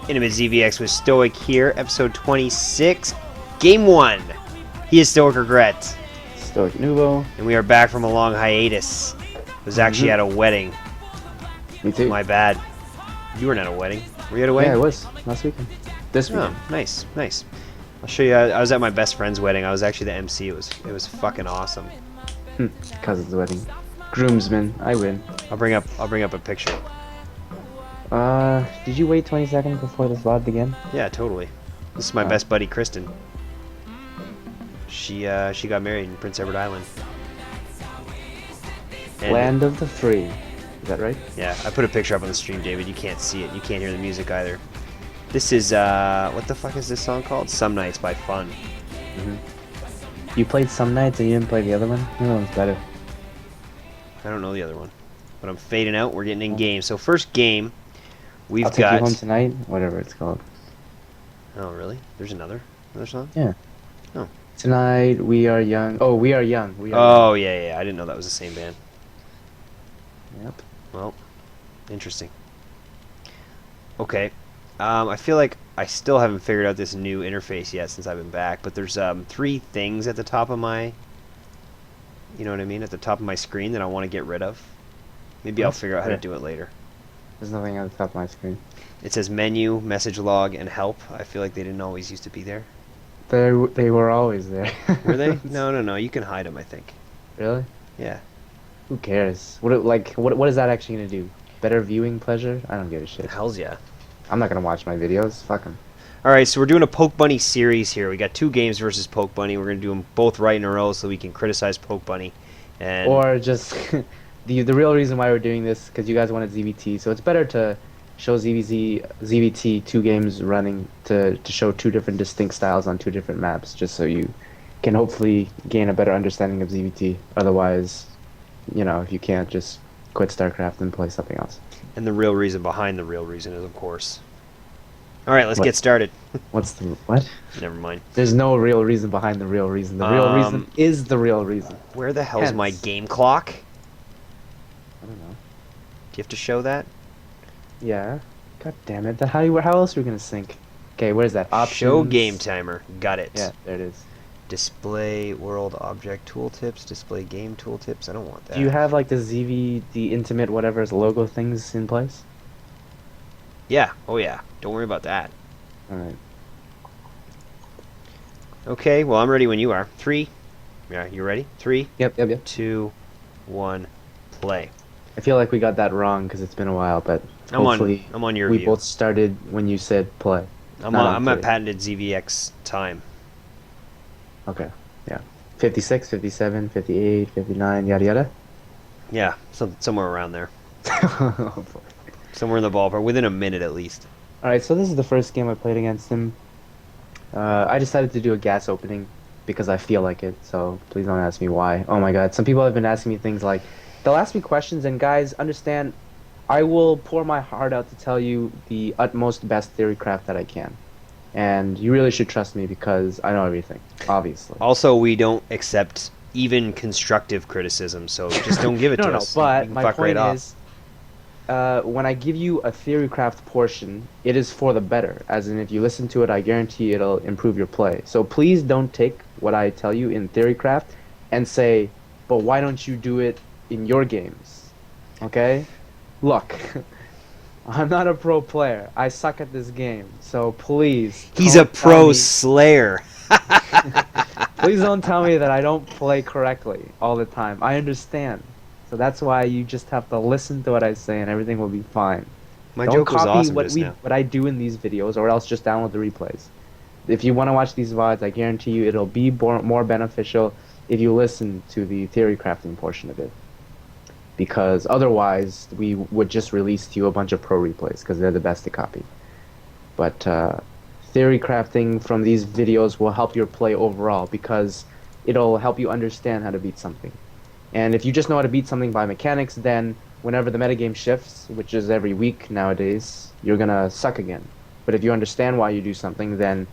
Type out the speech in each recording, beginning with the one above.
Intimate ZVX with Stoic here, episode 26, game 1. He is Stoic Regret. Stoic Nuvo. And we are back from a long hiatus. Was actually at a wedding. Me too. My bad. You weren't at a wedding. Were you at a wedding? Yeah, I was. Last weekend. This weekend. Oh, nice, nice. I'll show you. I was at my best friend's wedding. I was actually the MC. It was fucking awesome. Cousin's wedding. Groomsman. I win. I'll bring up a picture. Did you wait 20 seconds before this VOD began? Yeah, totally. This is my best buddy, Kristen. She got married in Prince Edward Island. And Land of the free. Is that right? yeah, I put a picture up on the stream, David. You can't see it. You can't hear the music either. This is, what the fuck is this song called? Some Nights by Fun. You played some nights and you didn't play the other one? The other one's better. I don't know the other one. But I'm fading out. We're getting in game. So first game, we've I'll take got... you home tonight? Whatever it's called. Oh, really? There's another song? Yeah. Oh. Tonight, we are young. Oh, we are young. We are Oh, yeah. I didn't know that was the same band. young. Yep. Well, interesting. Okay. I feel like I still haven't figured out this new interface yet since I've been back, but there's 3 things at the top of my, you know what I mean, at the top of my screen that I want to get rid of. Maybe I'll figure out how to do it later. There's nothing on the top of my screen. It says menu, message log, and help. I feel like they didn't always used to be there. They were always there. Were they? No. You can hide them, I think. Really? Yeah. Who cares? What is that actually gonna do? Better viewing pleasure? I don't give a shit. Hells yeah. I'm not gonna watch my videos. Fuck them. Alright, so we're doing a Poke Bunny series here. We got 2 games versus Poke Bunny. We're going to do them both right in a row so we can criticize Poke Bunny. And Or just the real reason why we're doing this because you guys wanted ZvT, so it's better to show ZvT 2 games running to show 2 different distinct styles on 2 different maps, just so you can hopefully gain a better understanding of ZvT. Otherwise, you know, if you can't, just quit StarCraft and play something else. And the real reason behind the real reason is, of course. Alright, let's What? get started. What's the what? Never mind. There's no real reason behind the real reason. The real reason is the real reason. Where the hell's Hence. my game clock? I don't know. Do you have to show that? Yeah. God damn it. How else are we gonna sync? Okay, where's that? Options. Show game timer. Got it. Yeah, there it is. Display world object tooltips. Display game tooltips. I don't want that. Do you have like the intimate whatever's logo things in place? Yeah. Oh yeah. Don't worry about that. Alright. Okay, well I'm ready when you are. 3. Yeah, you ready? 3, Yep. 2, 1, play. I feel like we got that wrong because it's been a while, but I'm hopefully on your we view. both started when you said play. I'm at patented ZVX time. Okay, yeah. 56, 57, 58, 59, yada yada. Yeah, somewhere around there. Oh, boy. Somewhere in the ballpark, within a minute at least. Alright, so this is the first game I played against him. I decided to do a gas opening because I feel like it, so please don't ask me why. Oh my god, some people have been asking me things like, they'll ask me questions, and guys, understand, I will pour my heart out to tell you the utmost best theory craft that I can. And you really should trust me because I know everything, obviously. Also, we don't accept even constructive criticism, so just don't give it to us. But You can my fuck right point off. is, when I give you a theory craft portion, it is for the better. As in, if you listen to it, I guarantee it'll improve your play. So please don't take what I tell you in theory craft and say, but why don't you do it in your games? Okay? Look, I'm not a pro player. I suck at this game. So please. He's a don't tell pro me- slayer. Please don't tell me that I don't play correctly all the time. I understand. So that's why you just have to listen to what I say and everything will be fine. My Don't joke was copy awesome what just now. what I do in these videos, or else just download the replays. If you want to watch these VODs, I guarantee you it'll be more beneficial if you listen to the theory crafting portion of it. Because otherwise, we would just release to you a bunch of pro replays, because they're the best to copy. But theory crafting from these videos will help your play overall, because it'll help you understand how to beat something. And if you just know how to beat something by mechanics, then whenever the metagame shifts, which is every week nowadays, you're gonna suck again. But if you understand why you do something, then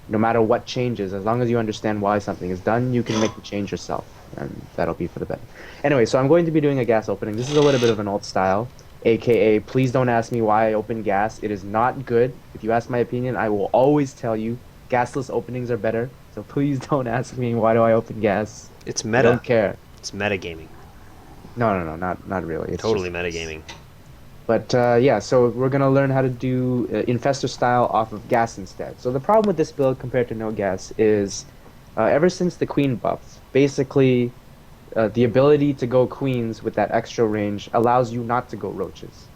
no matter what changes, as long as you understand why something is done, you can make the change yourself, and that'll be for the better. Anyway, so I'm going to be doing a gas opening. This is a little bit of an old style. aka please don't ask me why I open gas. It is not good. If you ask my opinion, I will always tell you gasless openings are better. So please don't ask me why do I open gas. It's I meta. don't care. It's metagaming. No, not really. It's Totally just metagaming. But yeah, so we're gonna learn how to do infestor style off of gas instead. So the problem with this build compared to no gas is ever since the queen buff, basically the ability to go queens with that extra range allows you not to go roaches.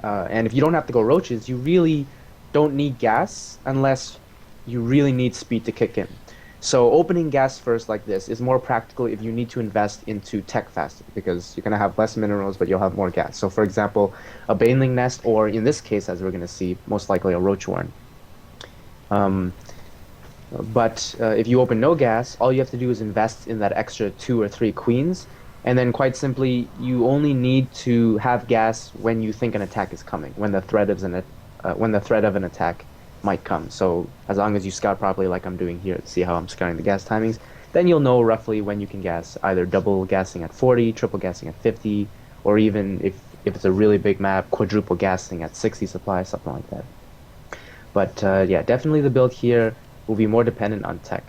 And if you don't have to go roaches, you really don't need gas unless you really need speed to kick in. So opening gas first like this is more practical if you need to invest into tech faster because you're going to have less minerals, but you'll have more gas. So for example, a baneling nest, or in this case, as we're going to see, most likely a roach warren. Um, but if you open no gas, all you have to do is invest in that extra 2 or 3 queens, and then quite simply, you only need to have gas when you think an attack is coming, when the threat of an attack might come. So as long as you scout properly, like I'm doing here, see how I'm scouting the gas timings, then you'll know roughly when you can gas, either double gassing at 40, triple gassing at 50, or even if it's a really big map, quadruple gassing at 60 supply, something like that. But yeah, definitely the build here will be more dependent on tech.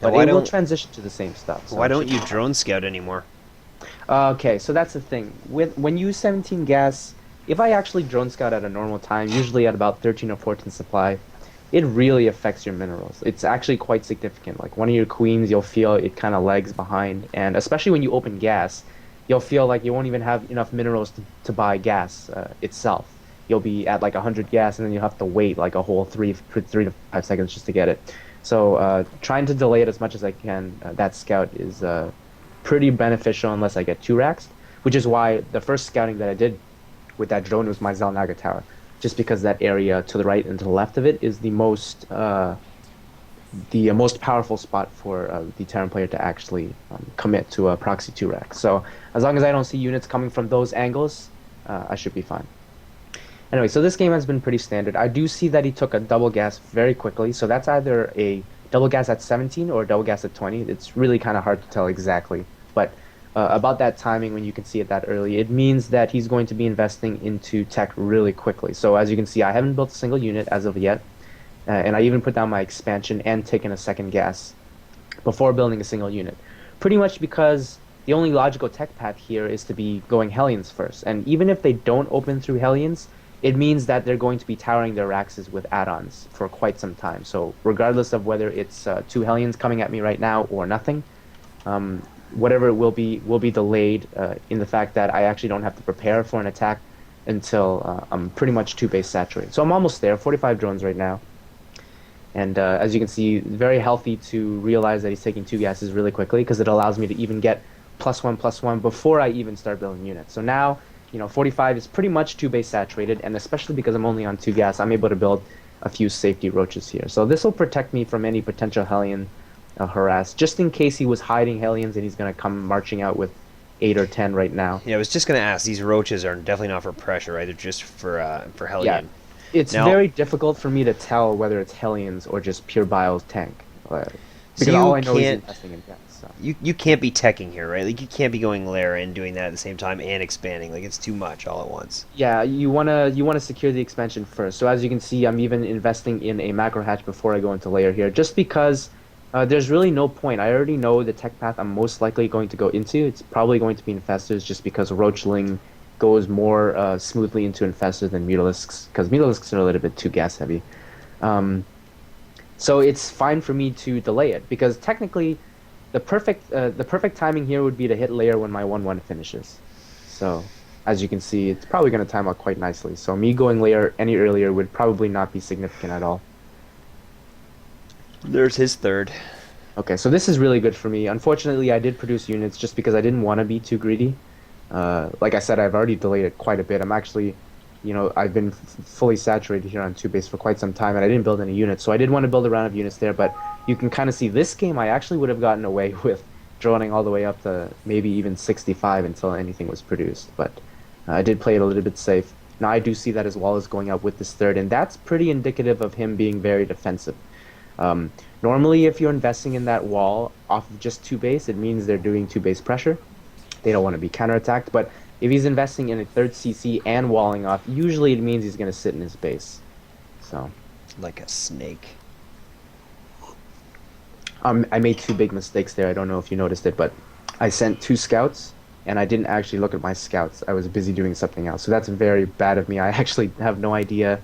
Now, But it will transition to the same stuff. So why don't you drone scout anymore? Okay, so that's the thing. When you use 17 gas, if I actually drone scout at a normal time, usually at about 13 or 14 supply, it really affects your minerals. It's actually quite significant. Like one of your queens, you'll feel it kind of lags behind, and especially when you open gas, you'll feel like you won't even have enough minerals to buy gas itself. You'll be at like 100 gas, and then you'll have to wait like a whole 3 to 5 seconds just to get it. So trying to delay it as much as I can, that scout is pretty beneficial unless I get 2 racks, which is why the first scouting that I did with that drone was my Zelnaga tower, just because that area to the right and to the left of it is the most powerful spot for the Terran player to actually commit to a proxy 2 rack. So as long as I don't see units coming from those angles, I should be fine. Anyway, so this game has been pretty standard. I do see that he took a double gas very quickly, so that's either a double gas at 17 or a double gas at 20. It's really kind of hard to tell exactly, but about that timing when you can see it that early, it means that he's going to be investing into tech really quickly. So as you can see, I haven't built a single unit as of yet, and I even put down my expansion and taken a second gas before building a single unit. Pretty much because the only logical tech path here is to be going Hellions first, and even if they don't open through Hellions, it means that they're going to be towering their Raxes with add-ons for quite some time. So regardless of whether it's 2 Hellions coming at me right now or nothing, whatever it will be delayed in the fact that I actually don't have to prepare for an attack until I'm pretty much 2 base saturated. So I'm almost there, 45 drones right now. And as you can see, very healthy to realize that he's taking 2 gases really quickly because it allows me to even get +1/+1 before I even start building units. So now, 45 is pretty much 2 base saturated, and especially because I'm only on 2 gas, I'm able to build a few safety roaches here. So this will protect me from any potential Hellion harass, just in case he was hiding Hellions and he's going to come marching out with 8 or 10 right now. Yeah, I was just going to ask, these roaches are definitely not for pressure, right? They're just for Hellion. Yeah, it's very difficult for me to tell whether it's Hellions or just pure Biles tank. Because all I know is investing in gas. So. You can't be teching here, right? Like you can't be going lair and doing that at the same time and expanding. Like it's too much all at once. Yeah, you wanna secure the expansion first. So as you can see, I'm even investing in a macro hatch before I go into layer here, just because there's really no point. I already know the tech path I'm most likely going to go into. It's probably going to be infestors, just because roachling goes more smoothly into infestors than mutalisks, because mutalisks are a little bit too gas heavy. So it's fine for me to delay it, because technically the perfect timing here would be to hit layer when my 1/1 finishes. So as you can see, it's probably going to time out quite nicely. So me going layer any earlier would probably not be significant at all. There's his third. Okay, so this is really good for me. Unfortunately, I did produce units just because I didn't want to be too greedy. Like I said, I've already delayed it quite a bit. I'm actually, I've been fully saturated here on 2 base for quite some time, and I didn't build any units. So I did want to build a round of units there, but you can kind of see this game I actually would have gotten away with droning all the way up to maybe even 65 until anything was produced. But I did play it a little bit safe. Now I do see that his wall is going up with this third, and that's pretty indicative of him being very defensive. Normally, if you're investing in that wall off of just 2 base, it means they're doing 2 base pressure. They don't want to be counterattacked, but If he's investing in a third CC and walling off, usually it means he's going to sit in his base. So, Like a snake. I made two big mistakes there. I don't know if you noticed it, but I sent 2 scouts, and I didn't actually look at my scouts. I was busy doing something else. So that's very bad of me. I actually have no idea,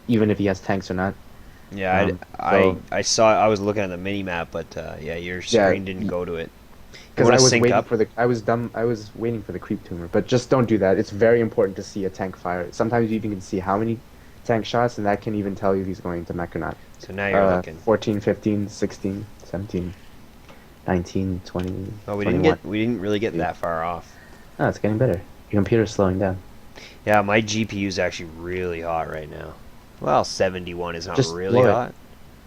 even if he has tanks or not. Yeah, I saw. I was looking at the mini map, but yeah, your screen didn't go to it. You Because want I to was sync waiting up? for the I was waiting for the creep tumor, but just don't do that. It's very important to see a tank fire. Sometimes you even can see how many tank shots, and that can even tell you if he's going to mech or not. So now you're looking. 14, 15, 16, 17, 19, 20, Oh, 21. we didn't really get that far off. Oh, it's getting better. Your computer's slowing down. Yeah, my GPU is actually really hot right now. Well, 71 is not Just really blow it.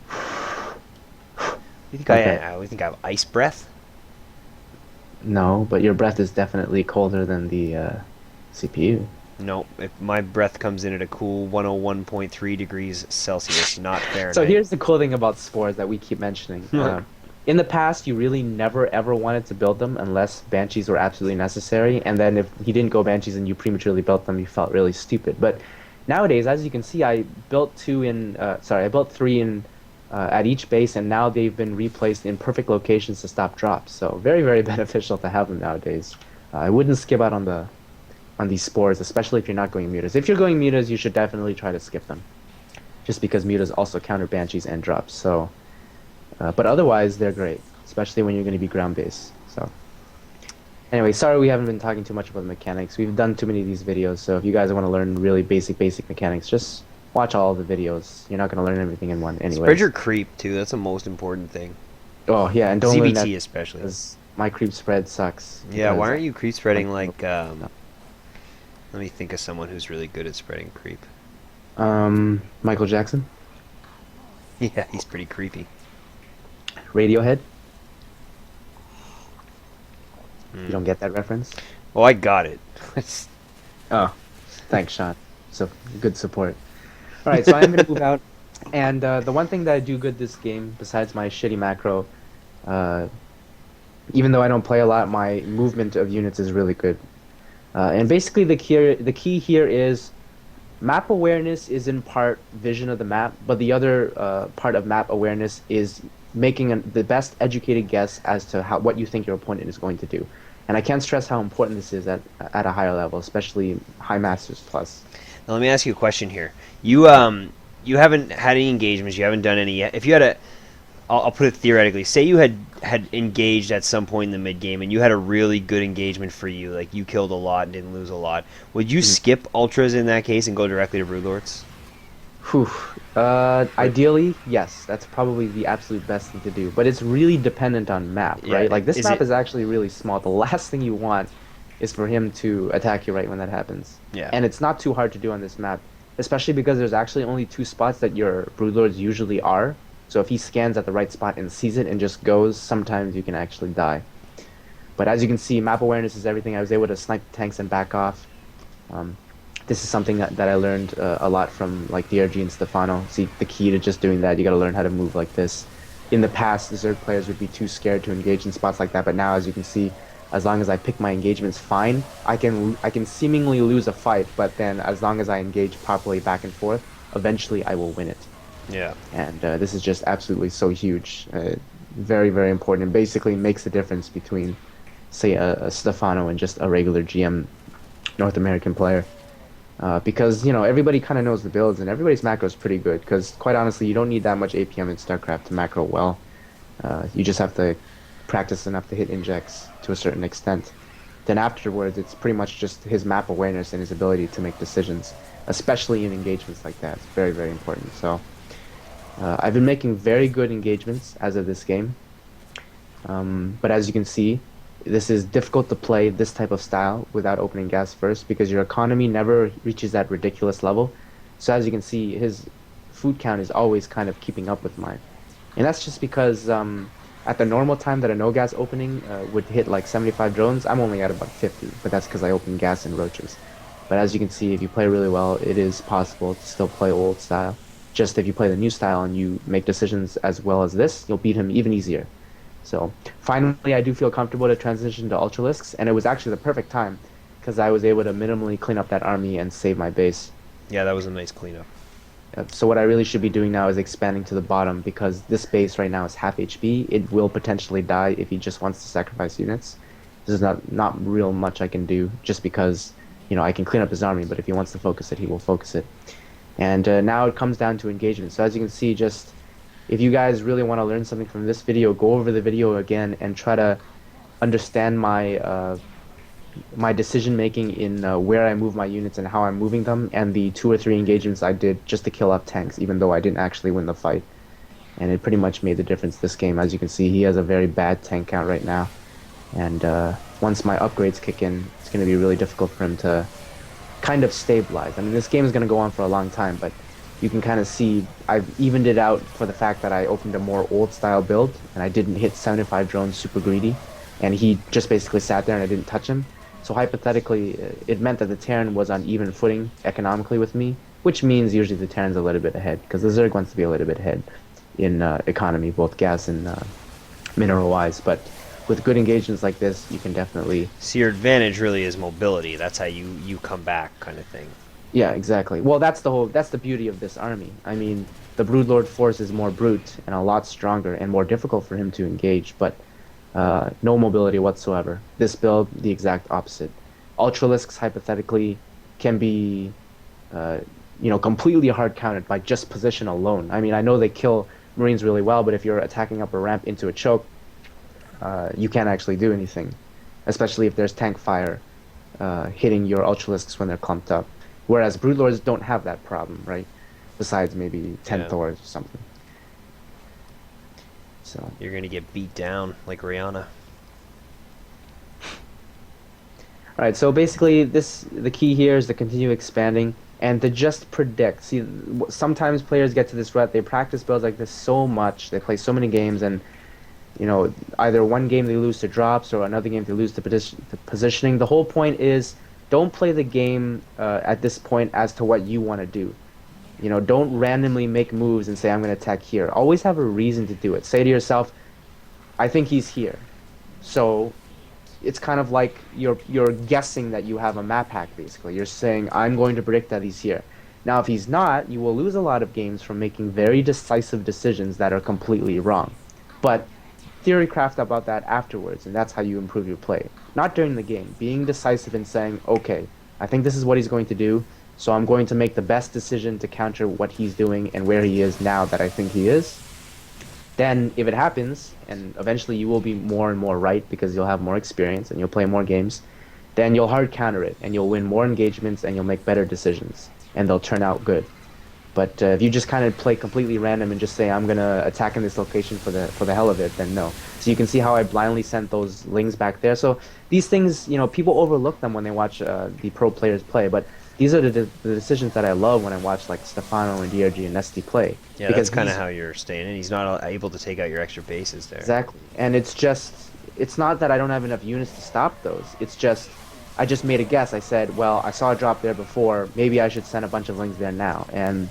hot. You think Okay. I think I have ice breath? No, but your breath is definitely colder than the CPU. No, if my breath comes in at a cool 101.3 degrees Celsius, not Fahrenheit. So here's the cool thing about spores that we keep mentioning. In the past, you really never ever wanted to build them unless banshees were absolutely necessary, and then if you didn't go banshees and you prematurely built them, you felt really stupid. But nowadays, as you can see, I built I built 3 in at each base, and now they've been replaced in perfect locations to stop drops. So very, very beneficial to have them nowadays. I wouldn't skip out on these spores, especially if you're not going mutas. If you're going mutas, you should definitely try to skip them, just because mutas also counter banshees and drops. So, but otherwise, they're great, especially when you're going to be ground based. So, anyway, sorry we haven't been talking too much about the mechanics. We've done too many of these videos, so if you guys want to learn really basic mechanics, just watch all the videos. You're not going to learn everything in one anyway. Spread your creep too. That's the most important thing. Oh yeah, and don't learn ZvT that especially. because my creep spread sucks. Yeah, why because- aren't you creep spreading like? Let me think of someone who's really good at spreading creep. Michael Jackson, Yeah, he's pretty creepy. Radiohead. Hmm. You don't get that reference? Oh, I got it. Oh, thanks, Shawn. So good support. All right, so I'm gonna move out, and the one thing that I do good this game, besides my shitty macro, even though I don't play a lot, my movement of units is really good. And basically, the key here is map awareness is in part vision of the map, but the other part of map awareness is making the best educated guess as to what you think your opponent is going to do. And I can't stress how important this is at a higher level, especially High Masters Plus. Now let me ask you a question here. You haven't had any engagements. You haven't done any yet. If you had I'll put it theoretically. Say you had engaged at some point in the mid game, and you had a really good engagement for you. Like you killed a lot and didn't lose a lot. Would you skip ultras in that case and go directly to broodlords? Whew. Ideally, yes. That's probably the absolute best thing to do. But it's really dependent on map, Yeah, right? Like this is map it- is actually really small. The last thing you want is for him to attack you right when that happens. Yeah. And it's not too hard to do on this map, especially because there's actually only 2 spots that your broodlords usually are. So if he scans at the right spot and sees it and just goes, sometimes you can actually die. But as you can see, map awareness is everything. I was able to snipe the tanks and back off. This is something that I learned a lot from like DRG and Stefano. See, the key to just doing that, you gotta learn how to move like this. In the past, the Zerg players would be too scared to engage in spots like that, but now, as you can see, as long as I pick my engagements fine, I can seemingly lose a fight, but then as long as I engage properly back and forth, eventually I will win it. Yeah. And this is just absolutely so huge. Very, very important. It basically makes the difference between, say, a Stefano and just a regular GM North American player. Because, you know, everybody kind of knows the builds, and everybody's macro is pretty good. Because, quite honestly, you don't need that much APM in StarCraft to macro well. You just have to practice enough to hit injects to a certain extent. Then afterwards, it's pretty much just his map awareness and his ability to make decisions, especially in engagements like that. It's very, very important. So, I've been making very good engagements as of this game. But as you can see, this is difficult to play this type of style without opening gas first because your economy never reaches that ridiculous level. So as you can see, his food count is always kind of keeping up with mine. And that's just because at the normal time that a no-gas opening would hit like 75 drones, I'm only at about 50. But that's because I open gas and roaches. But as you can see, if you play really well, it is possible to still play old style. Just if you play the new style and you make decisions as well as this, you'll beat him even easier. So finally, I do feel comfortable to transition to Ultralisks, and it was actually the perfect time because I was able to minimally clean up that army and save my base. Yeah, that was a nice cleanup. So what I really should be doing now is expanding to the bottom because this base right now is half HP. It will potentially die if he just wants to sacrifice units. There's not real much I can do just because, you know, I can clean up his army, but if he wants to focus it, he will focus it. And now it comes down to engagement. So as you can see, just if you guys really want to learn something from this video, go over the video again and try to understand my decision making in where I move my units and how I'm moving them, and the 2 or 3 engagements I did just to kill off tanks, even though I didn't actually win the fight. And it pretty much made the difference this game. As you can see, he has a very bad tank count right now. And once my upgrades kick in, it's going to be really difficult for him to kind of stabilize. I mean, this game is going to go on for a long time, but you can kind of see I've evened it out for the fact that I opened a more old-style build, and I didn't hit 75 drones super greedy, and he just basically sat there and I didn't touch him. So hypothetically, it meant that the Terran was on even footing economically with me, which means usually the Terran's a little bit ahead, because the Zerg wants to be a little bit ahead in economy, both gas and mineral-wise. But with good engagements like this, you can definitely... So your advantage really is mobility. That's how you come back, kind of thing. Yeah, exactly. Well, that's the beauty of this army. I mean, the Broodlord force is more brute and a lot stronger and more difficult for him to engage, but no mobility whatsoever. This build, the exact opposite. Ultralisks, hypothetically, can be, completely hard countered by just position alone. I mean, I know they kill Marines really well, but if you're attacking up a ramp into a choke, you can't actually do anything, especially if there's tank fire hitting your Ultralisks when they're clumped up. Whereas Broodlords don't have that problem, right? Besides maybe 10 Thors or something. So you're gonna get beat down like Rihanna. Alright, so basically the key here is to continue expanding and to just predict. See, sometimes players get to this rut, they practice builds like this so much, they play so many games, and you know, either one game they lose to drops or another game they lose to positioning. The whole point is don't play the game at this point as to what you want to do. You know, don't randomly make moves and say, I'm going to attack here. Always have a reason to do it. Say to yourself, I think he's here. So it's kind of like you're guessing that you have a map hack, basically. You're saying, I'm going to predict that he's here. Now, if he's not, you will lose a lot of games from making very decisive decisions that are completely wrong. But theory craft about that afterwards, and that's how you improve your play. Not during the game. Being decisive and saying, okay, I think this is what he's going to do, so I'm going to make the best decision to counter what he's doing and where he is now that I think he is. Then, if it happens, and eventually you will be more and more right because you'll have more experience and you'll play more games, then you'll hard counter it and you'll win more engagements and you'll make better decisions and they'll turn out good. But if you just kind of play completely random and just say, I'm going to attack in this location for the hell of it, then no. So you can see how I blindly sent those lings back there. So these things, you know, people overlook them when they watch the pro players play, but these are the decisions that I love when I watch like Stefano and DRG and Nesty play. Yeah, because that's kind of how you're staying in. He's not able to take out your extra bases there. Exactly. And it's not that I don't have enough units to stop those. It's just, I just made a guess. I said, well, I saw a drop there before. Maybe I should send a bunch of lings there now. And,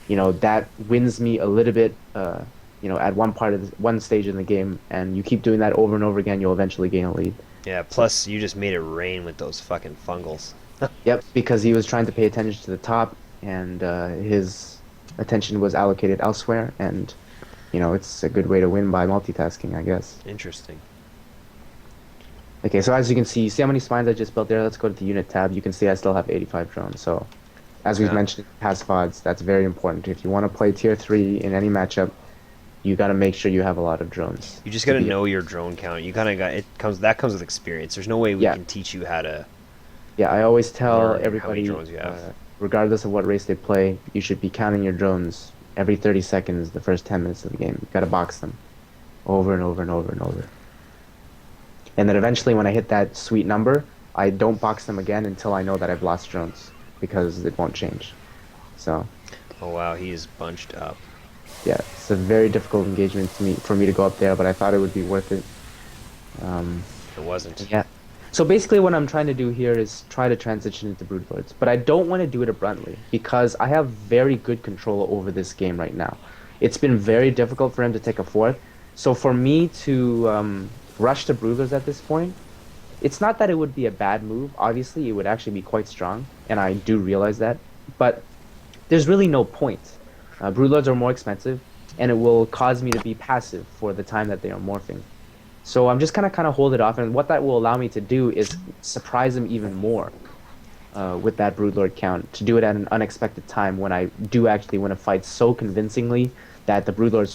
you know, that wins me a little bit, you know, at one stage in the game. And you keep doing that over and over again, you'll eventually gain a lead. Yeah, plus you just made it rain with those fucking fungals. Yep, because he was trying to pay attention to the top, and his attention was allocated elsewhere, and, you know, it's a good way to win by multitasking, I guess. Interesting. Okay, so as you can see how many spines I just built there? Let's go to the unit tab. You can see I still have 85 drones, so as we've mentioned in past VODs, that's very important. If you want to play tier 3 in any matchup, you got to make sure you have a lot of drones. You just got to know your drone count. You kind of that comes with experience. There's no way we can teach you how to... Yeah, I always tell everybody, have. Regardless of what race they play, you should be counting your drones every 30 seconds the first 10 minutes of the game. You gotta box them over and over and over and over. And then eventually when I hit that sweet number, I don't box them again until I know that I've lost drones, because it won't change. So. Oh wow, he is bunched up. Yeah, it's a very difficult engagement for me to go up there, but I thought it would be worth it. It wasn't. Yeah. So basically what I'm trying to do here is try to transition into Broodlords, but I don't want to do it abruptly because I have very good control over this game right now. It's been very difficult for him to take a fourth, so for me to rush to Broodlords at this point, It's not that it would be a bad move. Obviously, it would actually be quite strong, and I do realize that. But there's really no point. Broodlords are more expensive, and it will cause me to be passive for the time that they are morphing. So I'm just kind of hold it off, and what that will allow me to do is surprise them even more with that Broodlord count, to do it at an unexpected time when I do actually win a fight so convincingly that the Broodlord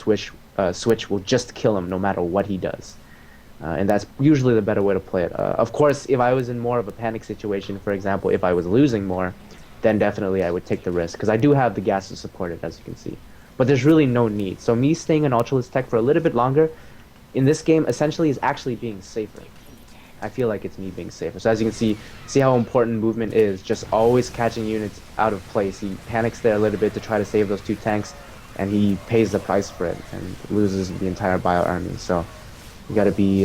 switch will just kill him no matter what he does. And that's usually the better way to play it. Of course, if I was in more of a panic situation, for example, if I was losing more, then definitely I would take the risk, because I do have the gas to support it, as you can see. But there's really no need. So me staying in Ultralisk Tech for a little bit longer in this game essentially is actually being safer. I feel like it's me being safer. So as you can see how important movement is, just always catching units out of place. He panics there a little bit to try to save those 2 tanks, and he pays the price for it and loses the entire bio army. So you gotta be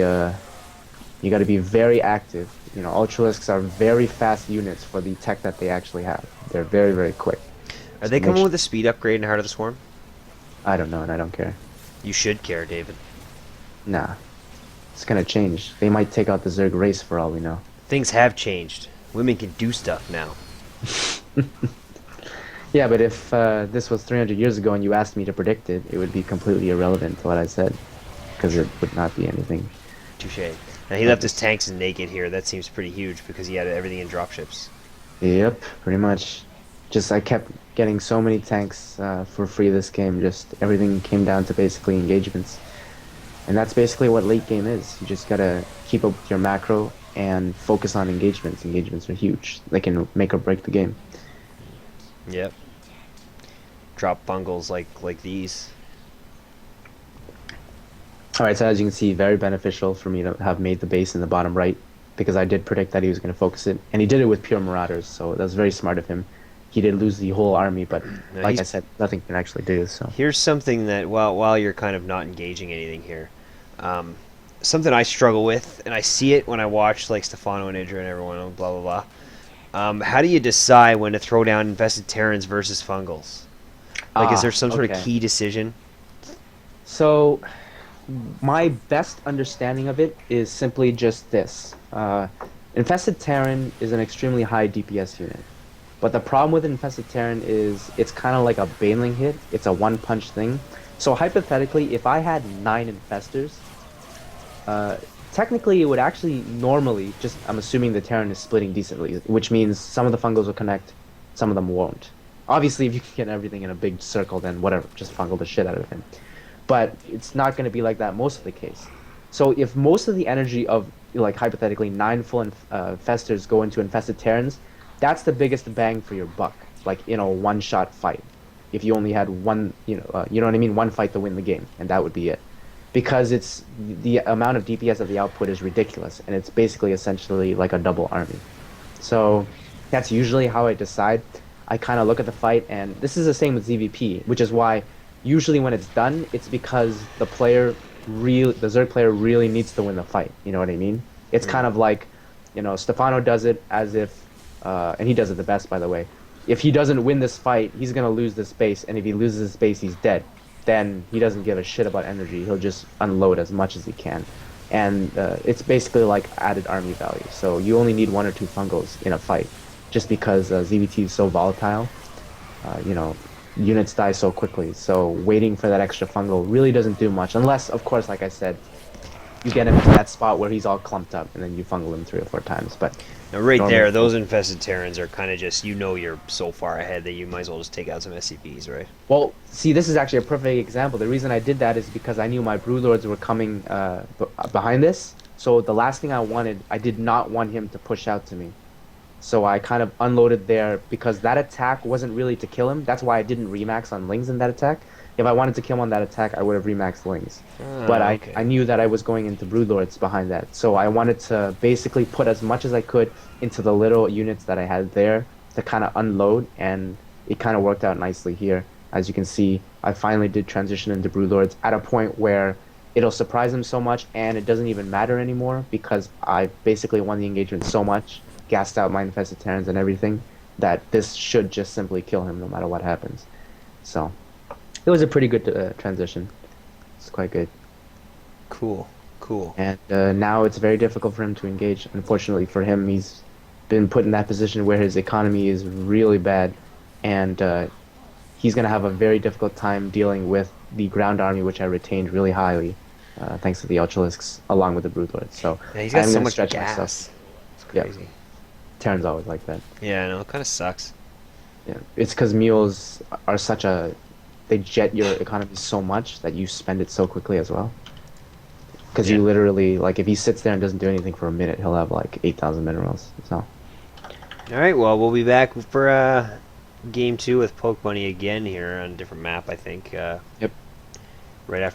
very active. You know, Ultralisks are very fast units for the tech that they actually have. They're very, very quick. Are they coming with a speed upgrade in Heart of the Swarm? I don't know, and I don't care. You should care, David. Nah. It's gonna change. They might take out the Zerg race for all we know. Things have changed. Women can do stuff now. Yeah, but if this was 300 years ago and you asked me to predict it, it would be completely irrelevant to what I said, because it would not be anything. Touche. Now he left his tanks naked here. That seems pretty huge because he had everything in dropships. Yep, pretty much. Just I kept getting so many tanks for free this game. Just everything came down to basically engagements. And that's basically what late game is. You just gotta keep up with your macro and focus on engagements. Engagements are huge. They can make or break the game. Yep. Drop bungles like these. Alright, so as you can see, very beneficial for me to have made the base in the bottom right, because I did predict that he was going to focus it. And he did it with pure Marauders, so that was very smart of him. He did lose the whole army, but No, like I said, nothing can actually do so. Here's something that, while you're kind of not engaging anything here, something I struggle with, and I see it when I watch like Stefano and Idra and everyone, blah blah blah. How do you decide when to throw down infested Terrans versus fungals? Like, is there some sort of key decision? So, my best understanding of it is simply just this. Infested Terran is an extremely high DPS unit. But the problem with Infested Terran is it's kind of like a Baneling hit. It's a one-punch thing. So hypothetically, if I had 9 Infestors, technically it would actually normally, just I'm assuming the Terran is splitting decently, which means some of the fungals will connect, some of them won't. Obviously, if you can get everything in a big circle, then whatever, just fungal the shit out of him. But it's not going to be like that most of the case. So if most of the energy of, like, hypothetically 9 full Infestors go into Infested Terrans, that's the biggest bang for your buck, like in a one-shot fight. If you only had one, you know what I mean, one fight to win the game, and that would be it. Because it's the amount of DPS of the output is ridiculous, and it's basically essentially like a double army. So that's usually how I decide. I kind of look at the fight, and this is the same with ZvP, which is why usually when it's done, it's because the Zerg player really needs to win the fight. You know what I mean? It's kind of like, Stefano does it as if, and he does it the best, by the way. If he doesn't win this fight, he's gonna lose this base, and if he loses this base, he's dead. Then he doesn't give a shit about energy. He'll just unload as much as he can, and it's basically like added army value. So you only need 1 or 2 fungals in a fight, just because ZvT is so volatile. Units die so quickly. So waiting for that extra fungal really doesn't do much, unless, of course, like I said, you get him into that spot where he's all clumped up, and then you fungal him 3 or 4 times. But now, right there, those infested Terrans are kind of just, you're so far ahead that you might as well just take out some SCPs, right? Well, see, this is actually a perfect example. The reason I did that is because I knew my Broodlords were coming behind this. So the last thing I did not want him to push out to me. So I kind of unloaded there, because that attack wasn't really to kill him. That's why I didn't remax on Lings in that attack. If I wanted to kill him on that attack, I would have remaxed Lings. But okay. I knew that I was going into Broodlords behind that. So I wanted to basically put as much as I could into the little units that I had there to kind of unload, and it kind of worked out nicely here. As you can see, I finally did transition into Broodlords at a point where it'll surprise him so much, and it doesn't even matter anymore, because I basically won the engagement so much, gassed out my Infested Terrans and everything, that this should just simply kill him no matter what happens. So it was a pretty good transition. It's quite good. Cool. Cool. And now it's very difficult for him to engage. Unfortunately for him, he's been put in that position where his economy is really bad, and he's going to have a very difficult time dealing with the ground army, which I retained really highly, thanks to the Ultralisks, along with the Broodlords. So Yeah, he's got I'm so going to much stretch gas. myself. It's Yeah, crazy. Terran's always like that. Yeah, I know. It kind of sucks. Yeah, it's because mules are such a they jet your economy so much that you spend it so quickly as well. Because Yeah. you literally like if he sits there and doesn't do anything for a minute, he'll have like 8,000 minerals. So All right. Well, we'll be back for game 2 with Poke Bunny again here on a different map. I think yep. right after.